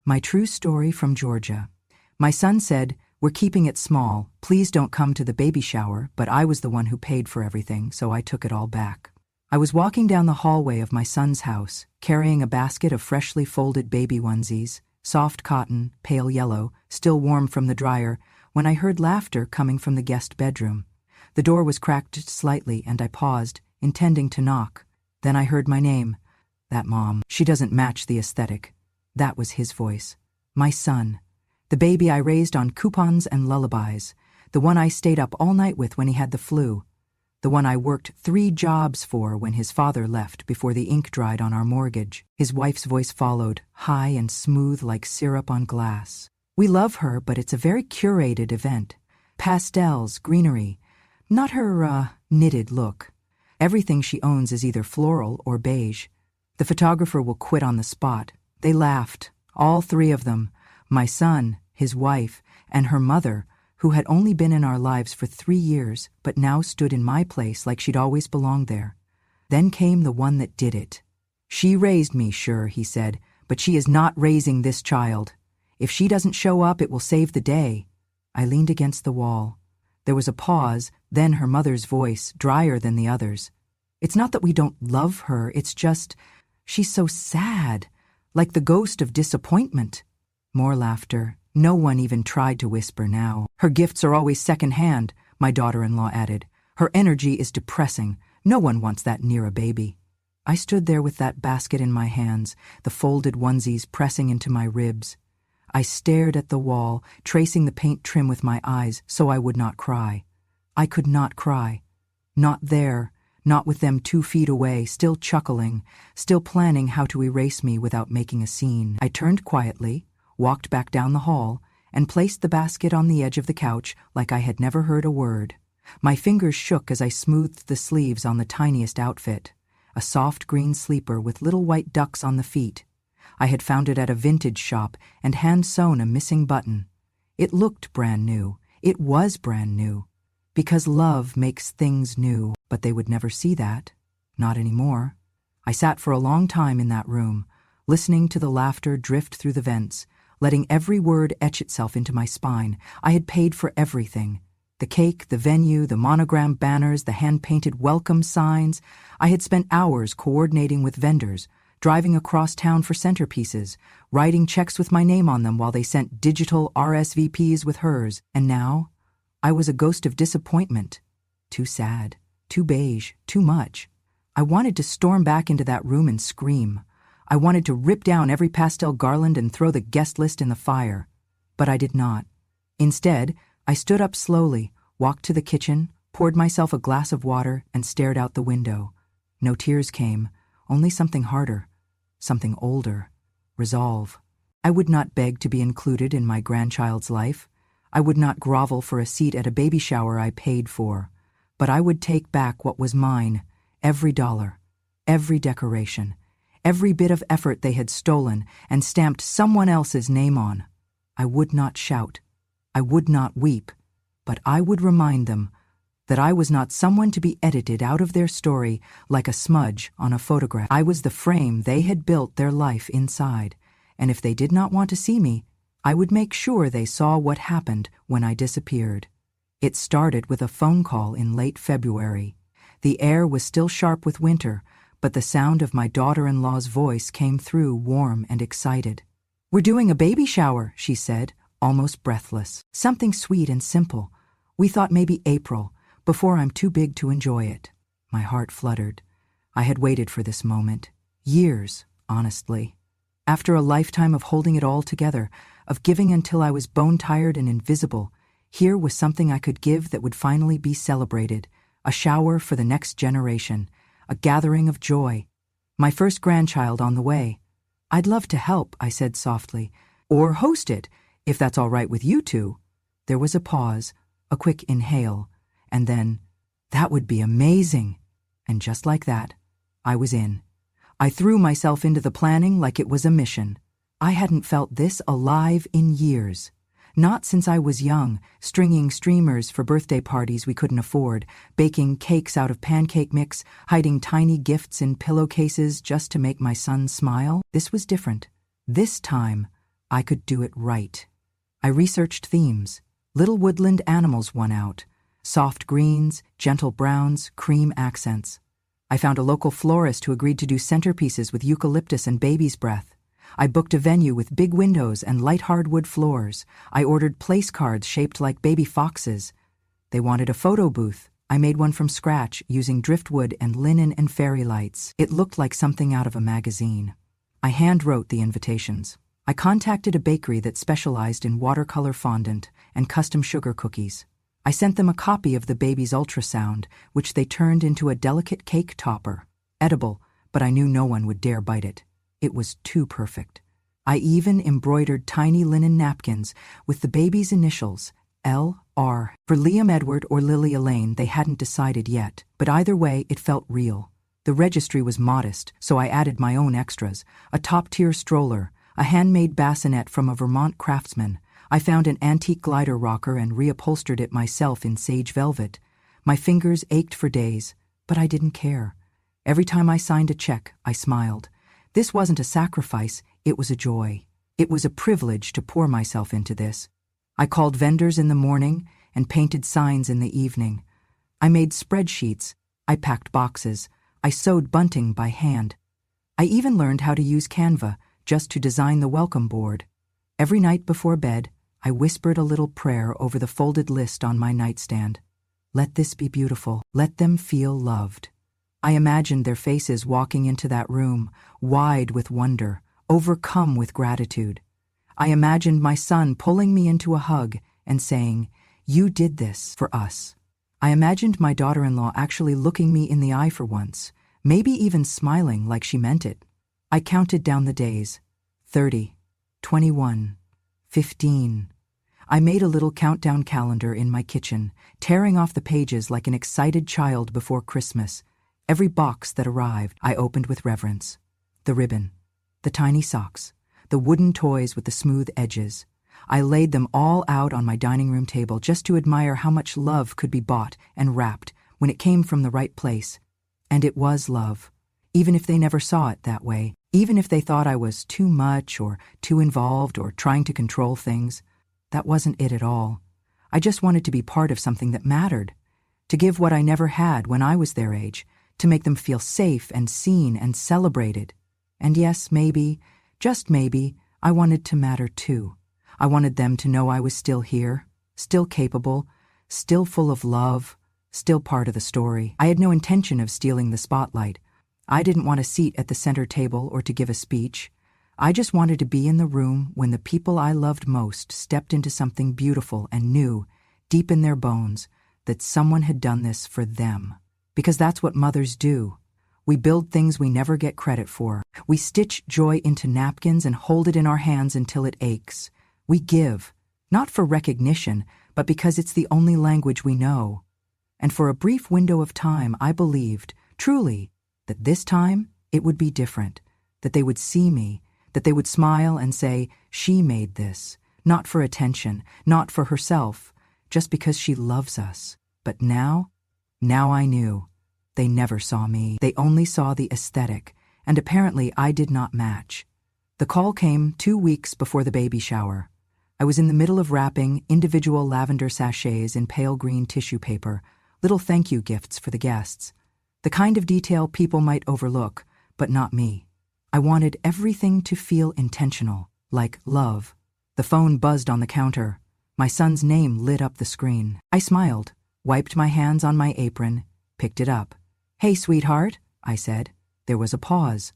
My true story from Georgia. My son said, "We're keeping it small. Please don't come to the baby shower," but I was the one who paid for everything, so I took it all back. I was walking down the hallway of my son's house, carrying a basket of freshly folded baby onesies, soft cotton, pale yellow, still warm from the dryer, when I heard laughter coming from the guest bedroom. The door was cracked slightly, and I paused, intending to knock. Then I heard my name. That mom. She doesn't match the aesthetic. That was his voice. My son. The baby I raised on coupons and lullabies. The one I stayed up all night with when he had the flu. The one I worked 3 jobs for when his father left before the ink dried on our mortgage. His wife's voice followed, high and smooth like syrup on glass. "We love her, but it's a very curated event. Pastels, greenery. Not her, knitted look. Everything she owns is either floral or beige. The photographer will quit on the spot." They laughed, all 3 of them. My son, his wife, and her mother, who had only been in our lives for 3 years, but now stood in my place like she'd always belonged there. Then came the one that did it. "She raised me, sure," he said, "but she is not raising this child. If she doesn't show up, it will save the day." I leaned against the wall. There was a pause, then her mother's voice, drier than the others. "It's not that we don't love her, it's just, she's so sad, like the ghost of disappointment." More laughter. No one even tried to whisper now. "Her gifts are always second-hand," my daughter-in-law added. "Her energy is depressing. No one wants that near a baby." I stood there with that basket in my hands, the folded onesies pressing into my ribs. I stared at the wall, tracing the paint trim with my eyes so I would not cry. I could not cry. Not there, not with them 2 feet away, still chuckling, still planning how to erase me without making a scene. I turned quietly, walked back down the hall, and placed the basket on the edge of the couch like I had never heard a word. My fingers shook as I smoothed the sleeves on the tiniest outfit, a soft green sleeper with little white ducks on the feet. I had found it at a vintage shop and hand-sewn a missing button. It looked brand new. It was brand new. Because love makes things new, but they would never see that. Not anymore. I sat for a long time in that room, listening to the laughter drift through the vents, letting every word etch itself into my spine. I had paid for everything. The cake, the venue, the monogram banners, the hand-painted welcome signs. I had spent hours coordinating with vendors, driving across town for centerpieces, writing checks with my name on them while they sent digital RSVPs with hers. And now, I was a ghost of disappointment. Too sad, too beige, too much. I wanted to storm back into that room and scream. I wanted to rip down every pastel garland and throw the guest list in the fire. But I did not. Instead, I stood up slowly, walked to the kitchen, poured myself a glass of water, and stared out the window. No tears came, only something harder, something older. Resolve. I would not beg to be included in my grandchild's life. I would not grovel for a seat at a baby shower I paid for. But I would take back what was mine, every dollar, every decoration, every bit of effort they had stolen and stamped someone else's name on. I would not shout. I would not weep. But I would remind them that I was not someone to be edited out of their story like a smudge on a photograph. I was the frame they had built their life inside, and if they did not want to see me, I would make sure they saw what happened when I disappeared. It started with a phone call in late February. The air was still sharp with winter, but the sound of my daughter-in-law's voice came through warm and excited. "We're doing a baby shower," she said, almost breathless. "Something sweet and simple. We thought maybe April, before I'm too big to enjoy it." My heart fluttered. I had waited for this moment. Years, honestly. After a lifetime of holding it all together, of giving until I was bone-tired and invisible, here was something I could give that would finally be celebrated. A shower for the next generation. A gathering of joy. My first grandchild on the way. "I'd love to help," I said softly. "Or host it, if that's all right with you two." There was a pause, a quick inhale, and then, "That would be amazing." And just like that, I was in. I threw myself into the planning like it was a mission. I hadn't felt this alive in years. Not since I was young, stringing streamers for birthday parties we couldn't afford, baking cakes out of pancake mix, hiding tiny gifts in pillowcases just to make my son smile. This was different. This time, I could do it right. I researched themes. Little woodland animals won out. Soft greens, gentle browns, cream accents. I found a local florist who agreed to do centerpieces with eucalyptus and baby's breath. I booked a venue with big windows and light hardwood floors. I ordered place cards shaped like baby foxes. They wanted a photo booth. I made one from scratch using driftwood and linen and fairy lights. It looked like something out of a magazine. I hand-wrote the invitations. I contacted a bakery that specialized in watercolor fondant and custom sugar cookies. I sent them a copy of the baby's ultrasound, which they turned into a delicate cake topper. Edible, but I knew no one would dare bite it. It was too perfect. I even embroidered tiny linen napkins with the baby's initials, L.R. For Liam Edward or Lily Elaine, they hadn't decided yet, but either way, it felt real. The registry was modest, so I added my own extras, a top-tier stroller, a handmade bassinet from a Vermont craftsman. I found an antique glider rocker and reupholstered it myself in sage velvet. My fingers ached for days, but I didn't care. Every time I signed a check, I smiled. This wasn't a sacrifice, it was a joy. It was a privilege to pour myself into this. I called vendors in the morning and painted signs in the evening. I made spreadsheets. I packed boxes. I sewed bunting by hand. I even learned how to use Canva just to design the welcome board. Every night before bed, I whispered a little prayer over the folded list on my nightstand. Let this be beautiful. Let them feel loved. I imagined their faces walking into that room, wide with wonder, overcome with gratitude. I imagined my son pulling me into a hug and saying, "You did this for us." I imagined my daughter-in-law actually looking me in the eye for once, maybe even smiling like she meant it. I counted down the days. 30, 21, 15. I made a little countdown calendar in my kitchen, tearing off the pages like an excited child before Christmas. Every box that arrived, I opened with reverence. The ribbon, the tiny socks, the wooden toys with the smooth edges. I laid them all out on my dining room table just to admire how much love could be bought and wrapped when it came from the right place. And it was love, even if they never saw it that way, even if they thought I was too much or too involved or trying to control things. That wasn't it at all. I just wanted to be part of something that mattered, to give what I never had when I was their age, to make them feel safe and seen and celebrated. And yes, maybe, just maybe, I wanted to matter too. I wanted them to know I was still here, still capable, still full of love, still part of the story. I had no intention of stealing the spotlight. I didn't want a seat at the center table or to give a speech. I just wanted to be in the room when the people I loved most stepped into something beautiful and knew, deep in their bones, that someone had done this for them. Because that's what mothers do. We build things we never get credit for. We stitch joy into napkins and hold it in our hands until it aches. We give, not for recognition, but because it's the only language we know. And for a brief window of time, I believed, truly, that this time it would be different, that they would see me, that they would smile and say, "She made this," not for attention, not for herself, just because she loves us. But now I knew. They never saw me. They only saw the aesthetic, and apparently I did not match. The call came 2 weeks before the baby shower. I was in the middle of wrapping individual lavender sachets in pale green tissue paper, little thank you gifts for the guests. The kind of detail people might overlook, but not me. I wanted everything to feel intentional, like love. The phone buzzed on the counter. My son's name lit up the screen. I smiled, wiped my hands on my apron, picked it up. "Hey, sweetheart," I said. There was a pause,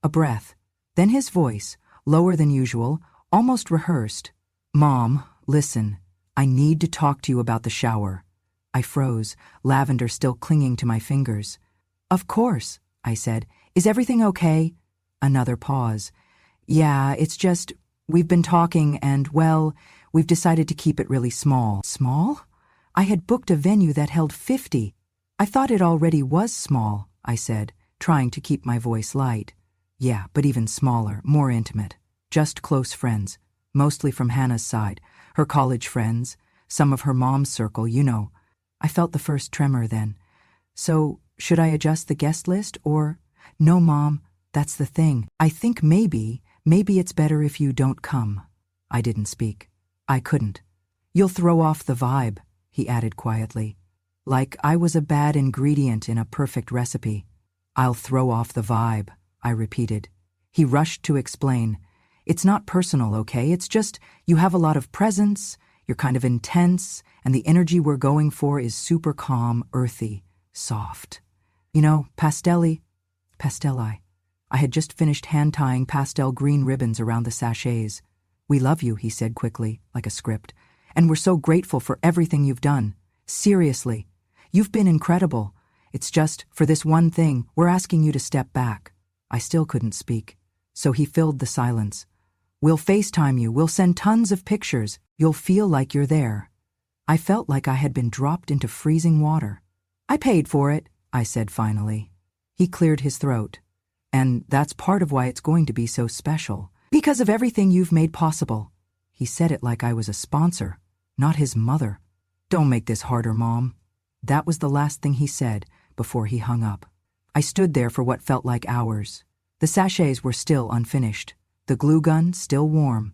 a breath. Then his voice, lower than usual, almost rehearsed. "Mom, listen, I need to talk to you about the shower." I froze, lavender still clinging to my fingers. "Of course," I said. "Is everything okay?" Another pause. "Yeah, it's just, we've been talking and, well, we've decided to keep it really small." Small? I had booked a venue that held 50. I thought it already was small, I said, trying to keep my voice light. "Yeah, but even smaller, more intimate. Just close friends, mostly from Hannah's side, her college friends, some of her mom's circle, you know." I felt the first tremor then. "So, should I adjust the guest list or—" "No, Mom. That's the thing. I think maybe it's better if you don't come." I didn't speak. I couldn't. You'll throw off the vibe, he added quietly. Like I was a bad ingredient in a perfect recipe. I'll throw off the vibe, I repeated. He rushed to explain. It's not personal, okay? It's just you have a lot of presence, you're kind of intense, and the energy we're going for is super calm, earthy, soft. You know, pasteli. I had just finished hand-tying pastel green ribbons around the sachets. We love you, he said quickly, like a script. And we're so grateful for everything you've done. Seriously. You've been incredible. It's just, for this one thing, we're asking you to step back. I still couldn't speak. So he filled the silence. We'll FaceTime you, we'll send tons of pictures. You'll feel like you're there. I felt like I had been dropped into freezing water. I paid for it, I said finally. He cleared his throat. And that's part of why it's going to be so special. Because of everything you've made possible. He said it like I was a sponsor, not his mother. Don't make this harder, Mom. That was the last thing he said before he hung up. I stood there for what felt like hours. The sachets were still unfinished. The glue gun still warm.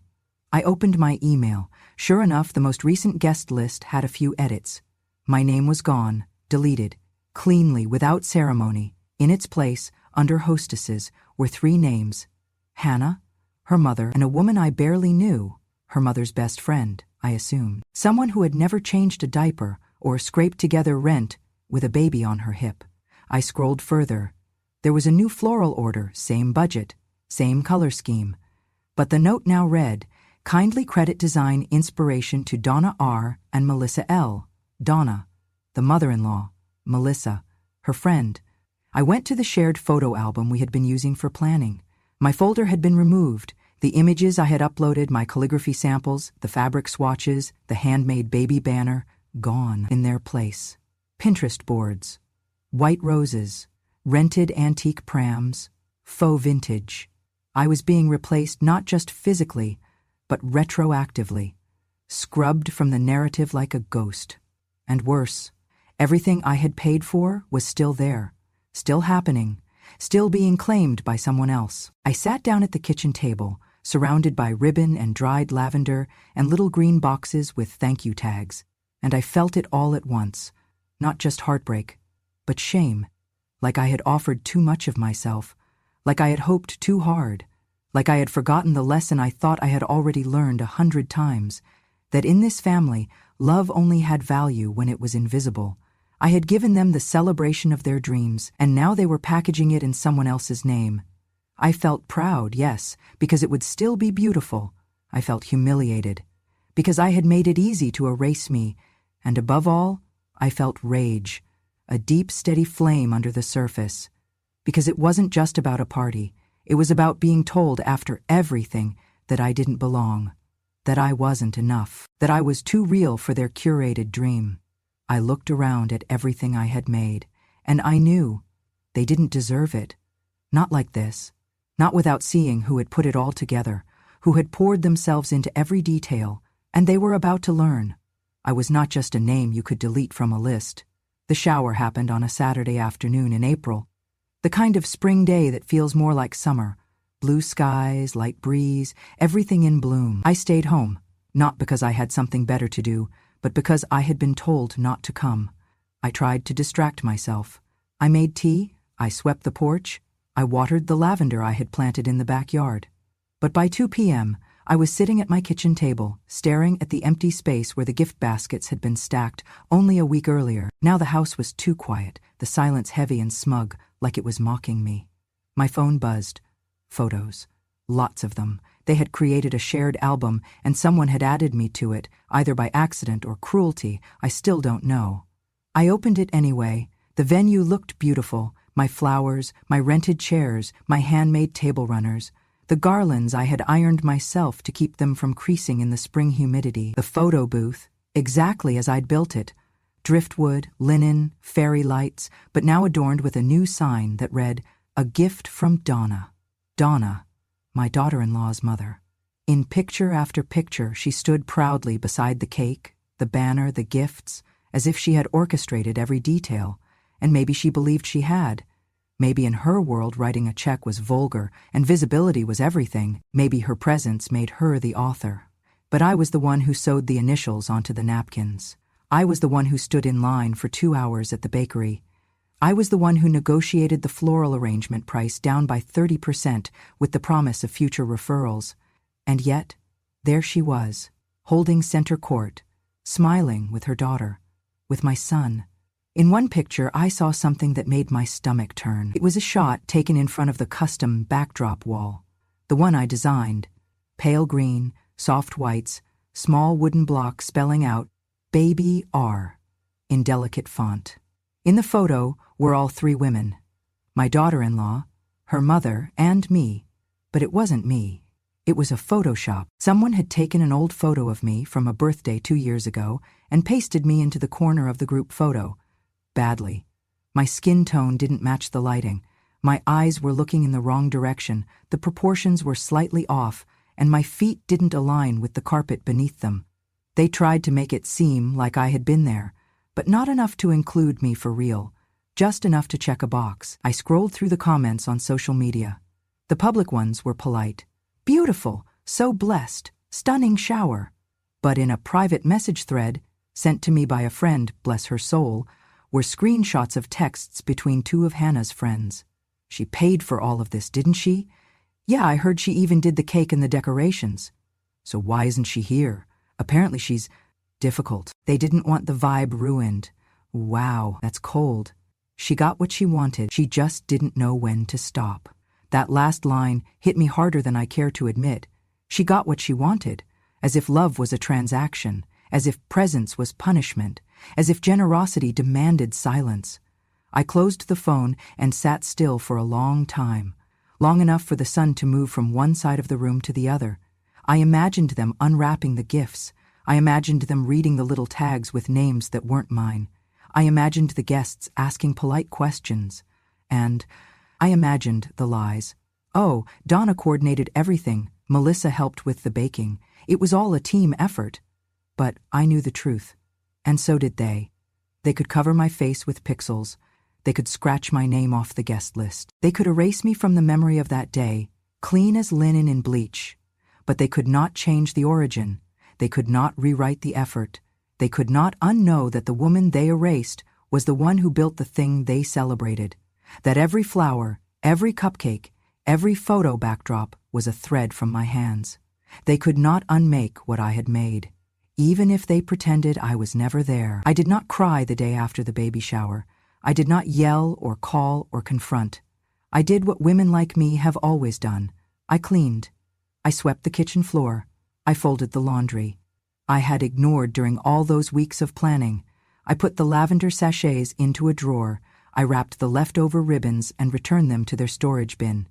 I opened my email. Sure enough, the most recent guest list had a few edits. My name was gone, deleted, cleanly, without ceremony. In its place, under hostesses, were 3 names. Hannah, her mother, and a woman I barely knew, her mother's best friend, I assumed. Someone who had never changed a diaper or scraped together rent with a baby on her hip. I scrolled further. There was a new floral order, same budget, same color scheme. But the note now read, kindly credit design inspiration to Donna R. and Melissa L. Donna, the mother-in-law, Melissa, her friend. I went to the shared photo album we had been using for planning. My folder had been removed. The images I had uploaded, my calligraphy samples, the fabric swatches, the handmade baby banner, gone in their place. Pinterest boards, white roses, rented antique prams, faux vintage. I was being replaced not just physically, but retroactively, scrubbed from the narrative like a ghost. And worse, everything I had paid for was still there, still happening, still being claimed by someone else. I sat down at the kitchen table, surrounded by ribbon and dried lavender and little green boxes with thank you tags, and I felt it all at once, not just heartbreak, but shame, like I had offered too much of myself, like I had hoped too hard, like I had forgotten the lesson I thought I had already learned 100 times, that in this family, love only had value when it was invisible. I had given them the celebration of their dreams, and now they were packaging it in someone else's name. I felt proud, yes, because it would still be beautiful. I felt humiliated, because I had made it easy to erase me, and above all, I felt rage, a deep, steady flame under the surface, because it wasn't just about a party. It was about being told after everything that I didn't belong, that I wasn't enough, that I was too real for their curated dream. I looked around at everything I had made, and I knew they didn't deserve it. Not like this. Not without seeing who had put it all together, who had poured themselves into every detail, and they were about to learn. I was not just a name you could delete from a list. The shower happened on a Saturday afternoon in April. The kind of spring day that feels more like summer. Blue skies, light breeze, everything in bloom. I stayed home, not because I had something better to do, but because I had been told not to come. I tried to distract myself. I made tea, I swept the porch, I watered the lavender I had planted in the backyard. But by 2 p.m., I was sitting at my kitchen table, staring at the empty space where the gift baskets had been stacked only a week earlier. Now the house was too quiet, the silence heavy and smug, like it was mocking me. My phone buzzed. Photos. Lots of them. They had created a shared album, and someone had added me to it, either by accident or cruelty. I still don't know. I opened it anyway. The venue looked beautiful. My flowers, my rented chairs, my handmade table runners. The garlands I had ironed myself to keep them from creasing in the spring humidity. The photo booth, exactly as I'd built it. Driftwood, linen, fairy lights, but now adorned with a new sign that read, "A gift from Donna." Donna, my daughter-in-law's mother. In picture after picture, she stood proudly beside the cake, the banner, the gifts, as if she had orchestrated every detail. And maybe she believed she had. Maybe in her world writing a check was vulgar and visibility was everything. Maybe her presence made her the author. But I was the one who sewed the initials onto the napkins. I was the one who stood in line for 2 hours at the bakery. I was the one who negotiated the floral arrangement price down by 30% with the promise of future referrals. And yet, there she was, holding center court, smiling with her daughter, with my son. In one picture, I saw something that made my stomach turn. It was a shot taken in front of the custom backdrop wall, the one I designed. Pale green, soft whites, small wooden blocks spelling out Baby R in delicate font. In the photo were all 3 women, my daughter-in-law, her mother, and me. But it wasn't me. It was a Photoshop. Someone had taken an old photo of me from a birthday 2 years ago and pasted me into the corner of the group photo. Badly. My skin tone didn't match the lighting. My eyes were looking in the wrong direction, the proportions were slightly off, and my feet didn't align with the carpet beneath them. They tried to make it seem like I had been there, but not enough to include me for real, just enough to check a box. I scrolled through the comments on social media. The public ones were polite. Beautiful, so blessed, stunning shower. But in a private message thread, sent to me by a friend, bless her soul, were screenshots of texts between 2 of Hannah's friends. She paid for all of this, didn't she? Yeah, I heard she even did the cake and the decorations. So why isn't she here? Apparently she's difficult. They didn't want the vibe ruined. Wow, that's cold. She got what she wanted. She just didn't know when to stop. That last line hit me harder than I care to admit. She got what she wanted, as if love was a transaction, as if presence was punishment, as if generosity demanded silence. I closed the phone and sat still for a long time, long enough for the sun to move from one side of the room to the other. I imagined them unwrapping the gifts. I imagined them reading the little tags with names that weren't mine. I imagined the guests asking polite questions. And I imagined the lies. Oh, Donna coordinated everything. Melissa helped with the baking. It was all a team effort. But I knew the truth. And so did they. They could cover my face with pixels. They could scratch my name off the guest list. They could erase me from the memory of that day, clean as linen in bleach. But they could not change the origin. They could not rewrite the effort. They could not unknow that the woman they erased was the one who built the thing they celebrated. That every flower, every cupcake, every photo backdrop was a thread from my hands. They could not unmake what I had made. Even if they pretended I was never there. I did not cry the day after the baby shower. I did not yell or call or confront. I did what women like me have always done. I cleaned. I swept the kitchen floor. I folded the laundry. I had ignored during all those weeks of planning. I put the lavender sachets into a drawer. I wrapped the leftover ribbons and returned them to their storage bin.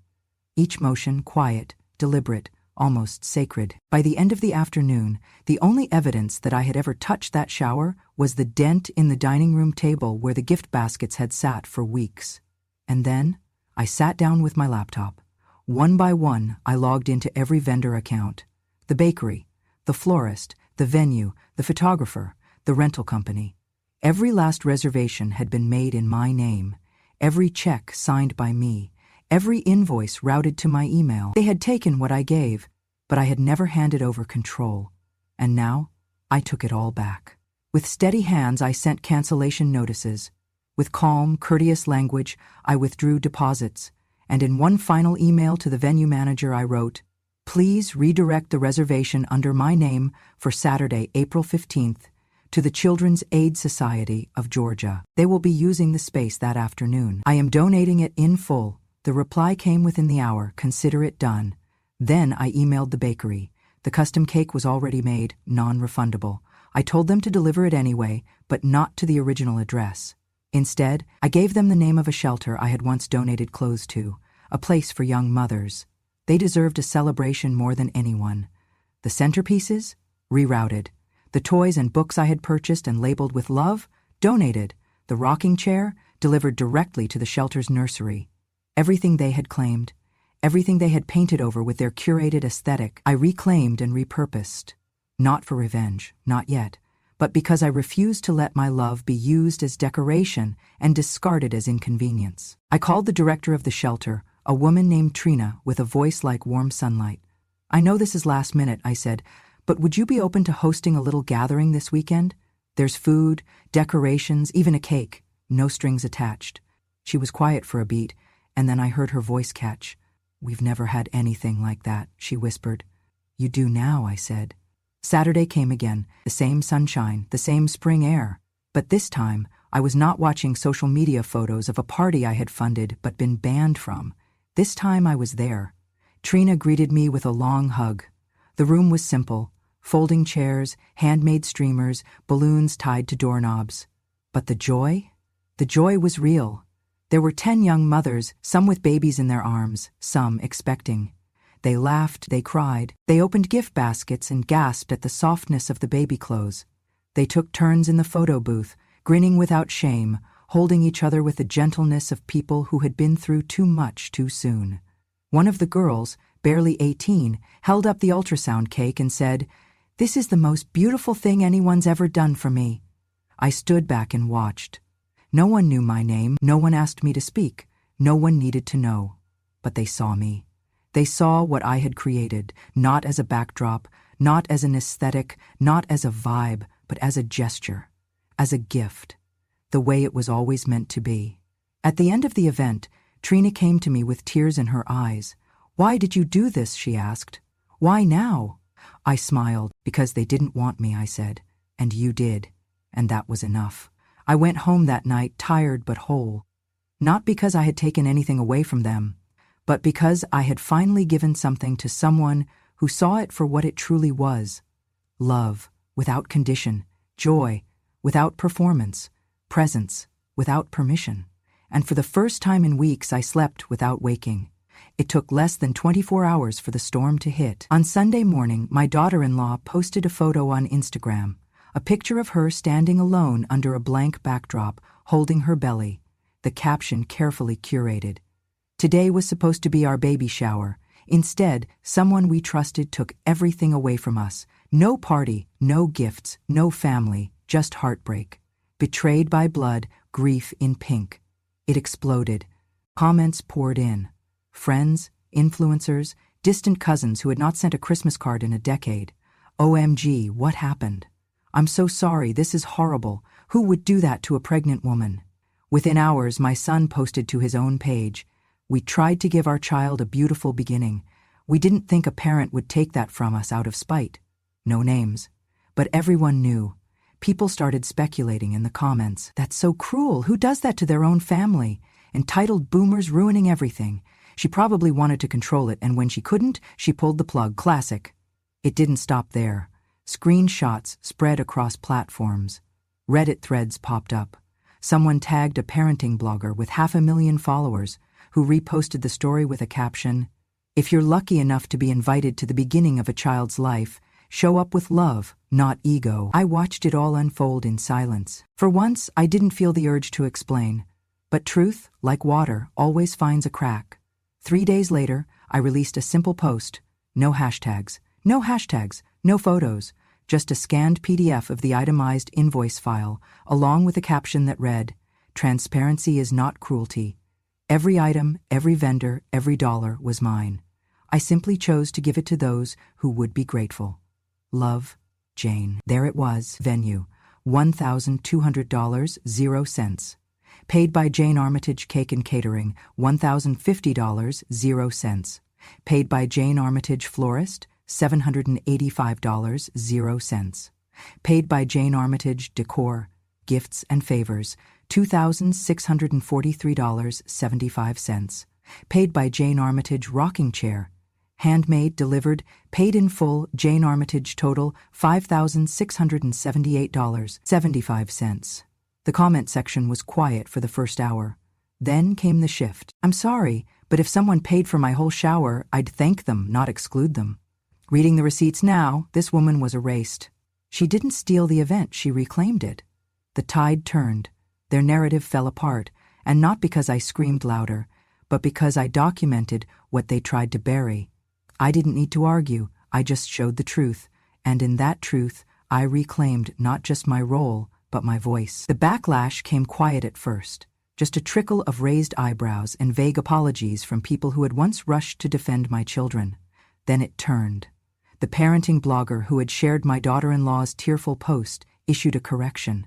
Each motion quiet, deliberate, almost sacred. By the end of the afternoon, the only evidence that I had ever touched that shower was the dent in the dining room table where the gift baskets had sat for weeks. And then, I sat down with my laptop. One by one, I logged into every vendor account. The bakery, the florist, the venue, the photographer, the rental company. Every last reservation had been made in my name, every check signed by me, every invoice routed to my email. They had taken what I gave, but I had never handed over control. And now, I took it all back. With steady hands, I sent cancellation notices. With calm, courteous language, I withdrew deposits. And in one final email to the venue manager, I wrote, "Please redirect the reservation under my name for Saturday, April 15th, to the Children's Aid Society of Georgia. They will be using the space that afternoon. I am donating it in full." The reply came within the hour, "Consider it done." Then I emailed the bakery. The custom cake was already made, non-refundable. I told them to deliver it anyway, but not to the original address. Instead, I gave them the name of a shelter I had once donated clothes to, a place for young mothers. They deserved a celebration more than anyone. The centerpieces? Rerouted. The toys and books I had purchased and labeled with love? Donated. The rocking chair? Delivered directly to the shelter's nursery. Everything they had claimed, everything they had painted over with their curated aesthetic, I reclaimed and repurposed. Not for revenge, not yet, but because I refused to let my love be used as decoration and discarded as inconvenience. I called the director of the shelter, a woman named Trina with a voice like warm sunlight. "I know this is last minute," I said, but would you be open to hosting a little gathering this weekend? There's food, decorations, even a cake. No strings attached. She was quiet for a beat, and then I heard her voice catch. We've never had anything like that, she whispered. You do now, I said. Saturday came again, the same sunshine, the same spring air. But this time, I was not watching social media photos of a party I had funded but been banned from. This time I was there. Trina greeted me with a long hug. The room was simple: folding chairs, handmade streamers, balloons tied to doorknobs. But the joy? The joy was real. There were 10 young mothers, some with babies in their arms, some expecting. They laughed, they cried, they opened gift baskets and gasped at the softness of the baby clothes. They took turns in the photo booth, grinning without shame, holding each other with the gentleness of people who had been through too much too soon. One of the girls, barely 18, held up the ultrasound cake and said, "This is the most beautiful thing anyone's ever done for me." I stood back and watched. No one knew my name, no one asked me to speak, no one needed to know. But they saw me. They saw what I had created, not as a backdrop, not as an aesthetic, not as a vibe, but as a gesture, as a gift, the way it was always meant to be. At the end of the event, Trina came to me with tears in her eyes. "Why did you do this?" she asked. "Why now?" I smiled. "Because they didn't want me," I said. "And you did." And that was enough. I went home that night tired but whole. Not because I had taken anything away from them, but because I had finally given something to someone who saw it for what it truly was. Love, without condition, joy, without performance, presence, without permission. And for the first time in weeks, I slept without waking. It took less than 24 hours for the storm to hit. On Sunday morning, my daughter-in-law posted a photo on Instagram, a picture of her standing alone under a blank backdrop, holding her belly, the caption carefully curated. Today was supposed to be our baby shower. Instead, someone we trusted took everything away from us. No party, no gifts, no family, just heartbreak. Betrayed by blood, grief in pink. It exploded. Comments poured in. Friends, influencers, distant cousins who had not sent a Christmas card in a decade. OMG, what happened? I'm so sorry, this is horrible. Who would do that to a pregnant woman? Within hours, my son posted to his own page, "We tried to give our child a beautiful beginning. We didn't think a parent would take that from us out of spite." No names. But everyone knew. People started speculating in the comments. "That's so cruel. Who does that to their own family? Entitled boomers ruining everything. She probably wanted to control it, and when she couldn't, she pulled the plug." Classic. It didn't stop there. Screenshots spread across platforms. Reddit threads popped up. Someone tagged a parenting blogger with 500,000 followers who reposted the story with a caption, "If you're lucky enough to be invited to the beginning of a child's life, show up with love, not ego." I watched it all unfold in silence. For once, I didn't feel the urge to explain. But truth, like water, always finds a crack. 3 days later, I released a simple post. No hashtags, no photos, just a scanned PDF of the itemized invoice file, along with a caption that read, "Transparency is not cruelty. Every item, every vendor, every dollar was mine. I simply chose to give it to those who would be grateful. Love, Jane." There it was. Venue, $1,200, 0 cents. Paid by Jane Armitage Cake and Catering, $1,050, 0 cents. Paid by Jane Armitage Florist, $785, 0 cents. Paid by Jane Armitage Decor, Gifts and Favors, $2,643, 75 cents. Paid by Jane Armitage Rocking Chair, handmade, delivered, paid in full, Jane Armitage total, $5,678, 75 cents. The comment section was quiet for the first hour. Then came the shift. "I'm sorry, but if someone paid for my whole shower, I'd thank them, not exclude them." Reading the receipts now, this woman was erased. She didn't steal the event, she reclaimed it. The tide turned. Their narrative fell apart, and not because I screamed louder, but because I documented what they tried to bury. I didn't need to argue, I just showed the truth, and in that truth, I reclaimed not just my role, but my voice. The backlash came quiet at first, just a trickle of raised eyebrows and vague apologies from people who had once rushed to defend my children. Then it turned. The parenting blogger who had shared my daughter-in-law's tearful post issued a correction.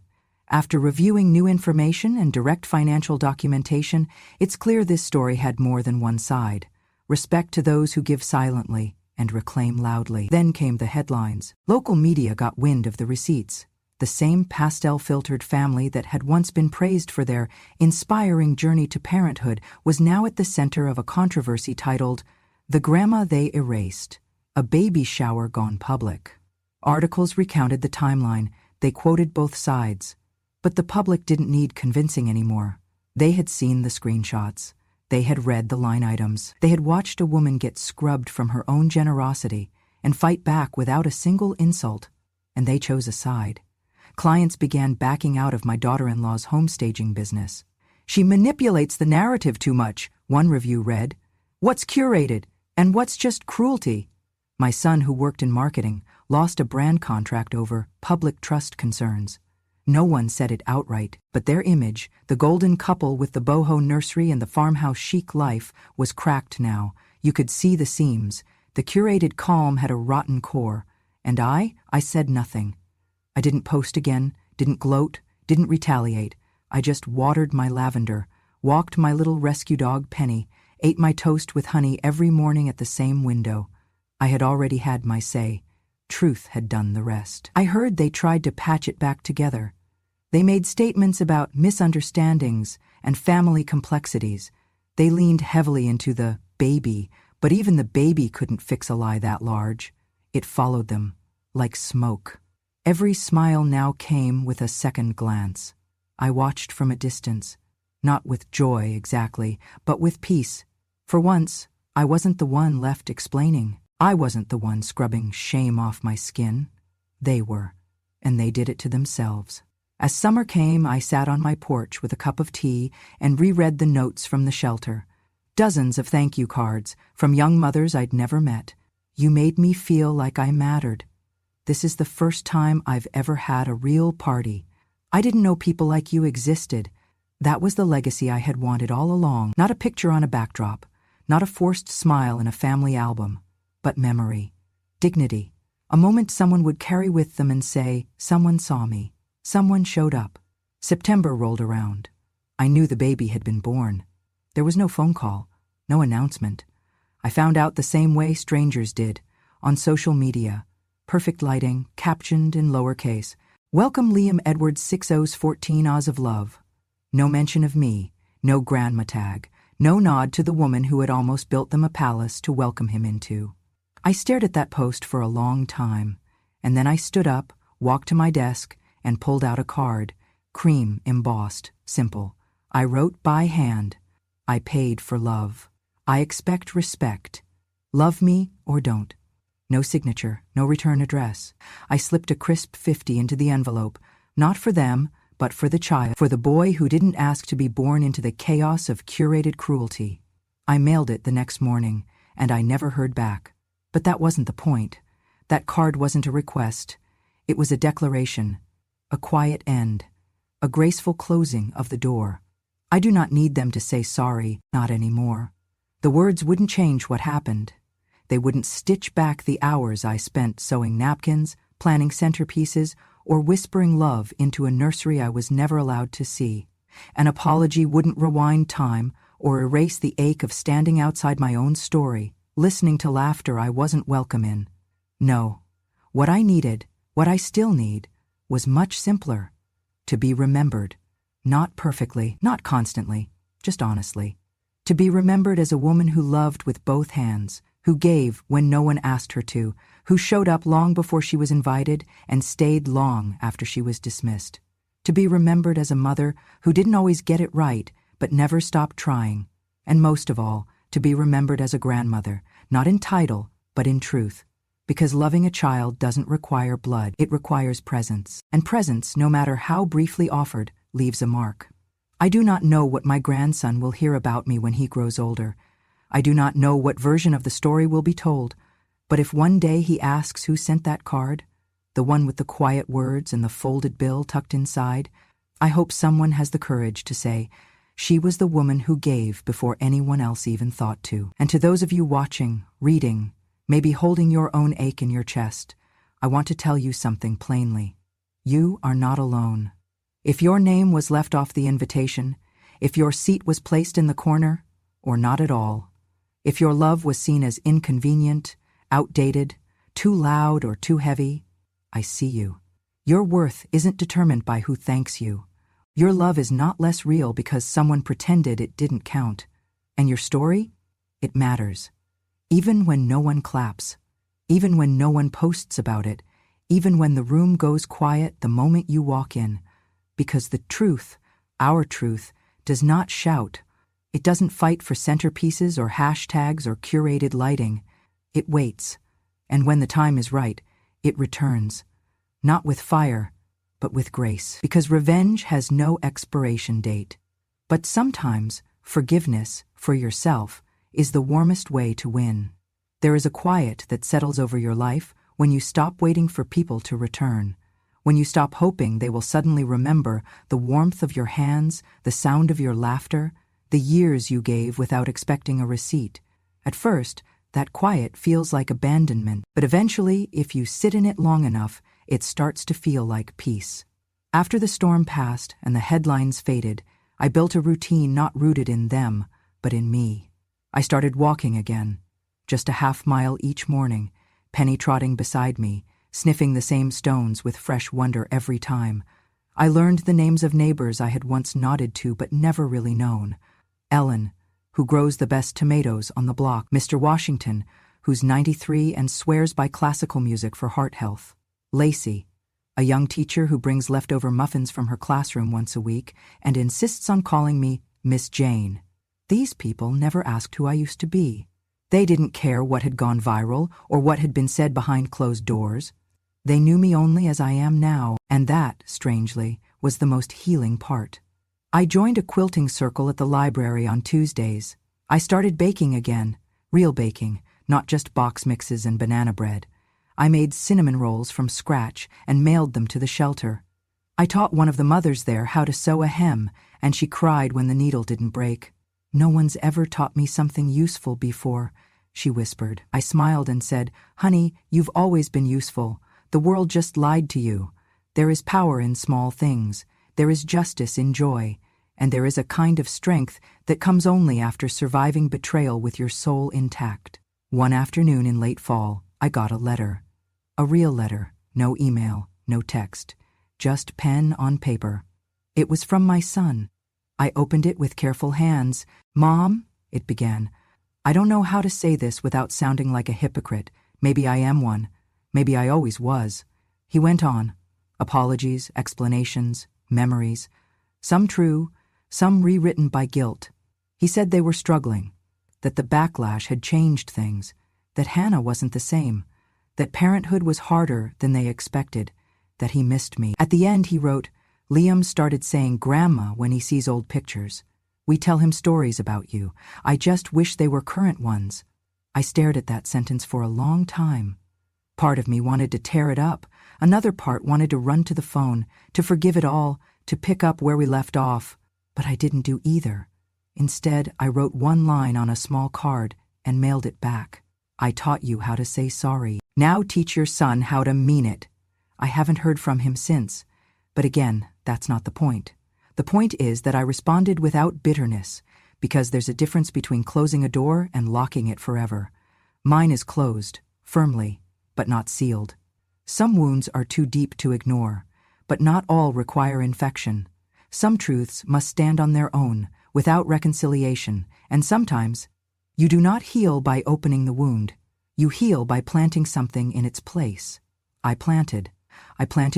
After reviewing new information and direct financial documentation, it's clear this story had more than one side. Respect to those who give silently and reclaim loudly. Then came the headlines. Local media got wind of the receipts. The same pastel-filtered family that had once been praised for their inspiring journey to parenthood was now at the center of a controversy titled, "The Grandma They Erased, a Baby Shower Gone Public." Articles recounted the timeline. They quoted both sides. But the public didn't need convincing anymore. They had seen the screenshots. They had read the line items. They had watched a woman get scrubbed from her own generosity and fight back without a single insult. And they chose a side. Clients began backing out of my daughter-in-law's homestaging business. "She manipulates the narrative too much," one review read. "What's curated? And what's just cruelty?" My son, who worked in marketing, lost a brand contract over public trust concerns. No one said it outright, but their image, the golden couple with the boho nursery and the farmhouse chic life, was cracked now. You could see the seams. The curated calm had a rotten core. And I said nothing. I didn't post again, didn't gloat, didn't retaliate. I just watered my lavender, walked my little rescue dog Penny, ate my toast with honey every morning at the same window. I had already had my say. Truth had done the rest. I heard they tried to patch it back together. They made statements about misunderstandings and family complexities. They leaned heavily into the baby, but even the baby couldn't fix a lie that large. It followed them, like smoke. Every smile now came with a second glance. I watched from a distance, not with joy exactly, but with peace. For once, I wasn't the one left explaining. I wasn't the one scrubbing shame off my skin. They were, and they did it to themselves. As summer came, I sat on my porch with a cup of tea and reread the notes from the shelter. Dozens of thank you cards from young mothers I'd never met. "You made me feel like I mattered. This is the first time I've ever had a real party. I didn't know people like you existed." That was the legacy I had wanted all along. Not a picture on a backdrop, not a forced smile in a family album, but memory, dignity, a moment someone would carry with them and say, "Someone saw me. Someone showed up." September rolled around. I knew the baby had been born. There was no phone call, no announcement. I found out the same way strangers did, on social media. Perfect lighting, captioned in lowercase. "Welcome Liam Edwards 60's 14 Oz of Love." No mention of me, no grandma tag, no nod to the woman who had almost built them a palace to welcome him into. I stared at that post for a long time, and then I stood up, walked to my desk, and pulled out a card, cream embossed, simple. I wrote by hand, "I paid for love. I expect respect. Love me or don't." No signature, no return address. I slipped a crisp 50 into the envelope, not for them, but for the child, for the boy who didn't ask to be born into the chaos of curated cruelty. I mailed it the next morning, and I never heard back. But that wasn't the point. That card wasn't a request. It was a declaration, a quiet end, a graceful closing of the door. I do not need them to say sorry, not anymore. The words wouldn't change what happened. They wouldn't stitch back the hours I spent sewing napkins, planning centerpieces, or whispering love into a nursery I was never allowed to see. An apology wouldn't rewind time or erase the ache of standing outside my own story, listening to laughter I wasn't welcome in. No, what I needed, what I still need, was much simpler. To be remembered. Not perfectly, not constantly, just honestly. To be remembered as a woman who loved with both hands, who gave when no one asked her to, who showed up long before she was invited and stayed long after she was dismissed. To be remembered as a mother who didn't always get it right, but never stopped trying. And most of all, to be remembered as a grandmother, not in title, but in truth. Because loving a child doesn't require blood, it requires presence. And presence, no matter how briefly offered, leaves a mark. I do not know what my grandson will hear about me when he grows older. I do not know what version of the story will be told, but if one day he asks who sent that card, the one with the quiet words and the folded bill tucked inside, I hope someone has the courage to say, "She was the woman who gave before anyone else even thought to." And to those of you watching, reading, maybe holding your own ache in your chest, I want to tell you something plainly. You are not alone. If your name was left off the invitation, if your seat was placed in the corner, or not at all, if your love was seen as inconvenient, outdated, too loud or too heavy, I see you. Your worth isn't determined by who thanks you. Your love is not less real because someone pretended it didn't count. And your story? It matters. Even when no one claps, even when no one posts about it, even when the room goes quiet the moment you walk in, because the truth, our truth, does not shout. It doesn't fight for centerpieces or hashtags or curated lighting. It waits. And when the time is right, it returns. Not with fire, but with grace. Because revenge has no expiration date. But sometimes, forgiveness, for yourself, is the warmest way to win. There is a quiet that settles over your life when you stop waiting for people to return. When you stop hoping they will suddenly remember the warmth of your hands, the sound of your laughter, the years you gave without expecting a receipt. At first, that quiet feels like abandonment, but eventually, if you sit in it long enough, it starts to feel like peace. After the storm passed and the headlines faded, I built a routine not rooted in them, but in me. I started walking again, just a half-mile each morning, Penny trotting beside me, sniffing the same stones with fresh wonder every time. I learned the names of neighbors I had once nodded to but never really known. Ellen, who grows the best tomatoes on the block. Mr. Washington, who's 93 and swears by classical music for heart health. Lacey, a young teacher who brings leftover muffins from her classroom once a week and insists on calling me Miss Jane. These people never asked who I used to be. They didn't care what had gone viral or what had been said behind closed doors. They knew me only as I am now, and that, strangely, was the most healing part. I joined a quilting circle at the library on Tuesdays. I started baking again, real baking, not just box mixes and banana bread. I made cinnamon rolls from scratch and mailed them to the shelter. I taught one of the mothers there how to sew a hem, and she cried when the needle didn't break. "No one's ever taught me something useful before," she whispered. I smiled and said, "Honey, you've always been useful. The world just lied to you. There is power in small things. There is justice in joy. And there is a kind of strength that comes only after surviving betrayal with your soul intact." One afternoon in late fall, I got a letter. A real letter, no email, no text, just pen on paper. It was from my son. I opened it with careful hands. "Mom," it began, "I don't know how to say this without sounding like a hypocrite. Maybe I am one. Maybe I always was." He went on. Apologies, explanations, memories. Some true, some rewritten by guilt. He said they were struggling, that the backlash had changed things, that Hannah wasn't the same, that parenthood was harder than they expected, that he missed me. At the end, he wrote, "Liam started saying grandma when he sees old pictures. We tell him stories about you. I just wish they were current ones." I stared at that sentence for a long time. Part of me wanted to tear it up. Another part wanted to run to the phone, to forgive it all, to pick up where we left off. But I didn't do either. Instead, I wrote one line on a small card and mailed it back. "I taught you how to say sorry. Now teach your son how to mean it." I haven't heard from him since. But again, that's not the point. The point is that I responded without bitterness, because there's a difference between closing a door and locking it forever. Mine is closed, firmly, but not sealed. Some wounds are too deep to ignore, but not all require infection. Some truths must stand on their own, without reconciliation, and sometimes you do not heal by opening the wound. You heal by planting something in its place. I planted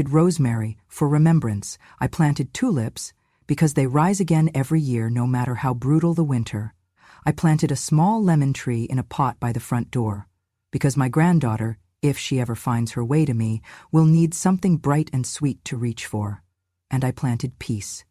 rosemary for remembrance. I planted tulips because they rise again every year no matter how brutal the winter. I planted a small lemon tree in a pot by the front door because my granddaughter, if she ever finds her way to me, will need something bright and sweet to reach for. And I planted peace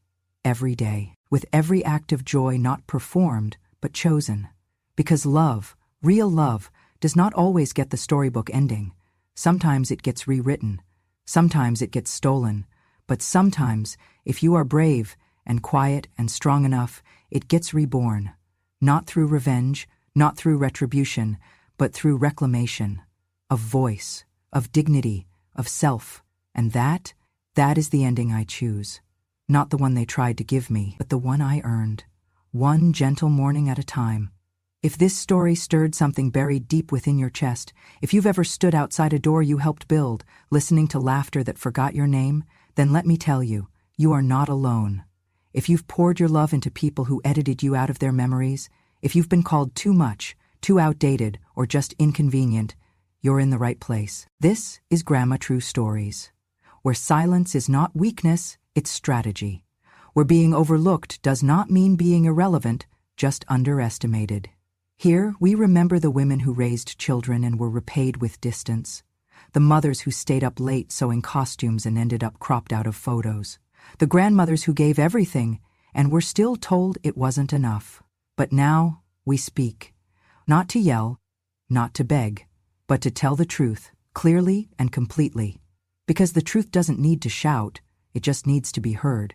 every day, with every act of joy not performed but chosen. Because love, real love, does not always get the storybook ending. Sometimes it gets rewritten. Sometimes it gets stolen. But sometimes, if you are brave and quiet and strong enough, it gets reborn. Not through revenge, not through retribution, but through reclamation, of voice, of dignity, of self, and that is the ending I choose. Not the one they tried to give me, but the one I earned, one gentle morning at a time. If this story stirred something buried deep within your chest, if you've ever stood outside a door you helped build, listening to laughter that forgot your name, then let me tell you, you are not alone. If you've poured your love into people who edited you out of their memories, if you've been called too much, too outdated, or just inconvenient, you're in the right place. This is Grandma True Stories, where silence is not weakness, it's strategy. Where being overlooked does not mean being irrelevant, just underestimated. Here, we remember the women who raised children and were repaid with distance, the mothers who stayed up late sewing costumes and ended up cropped out of photos, the grandmothers who gave everything and were still told it wasn't enough. But now, we speak, not to yell, not to beg, but to tell the truth, clearly and completely. Because the truth doesn't need to shout, it just needs to be heard.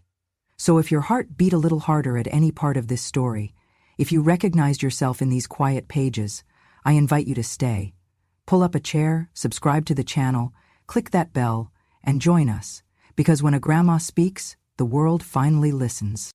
So if your heart beat a little harder at any part of this story, if you recognized yourself in these quiet pages, I invite you to stay. Pull up a chair, subscribe to the channel, click that bell, and join us, because when a grandma speaks, the world finally listens.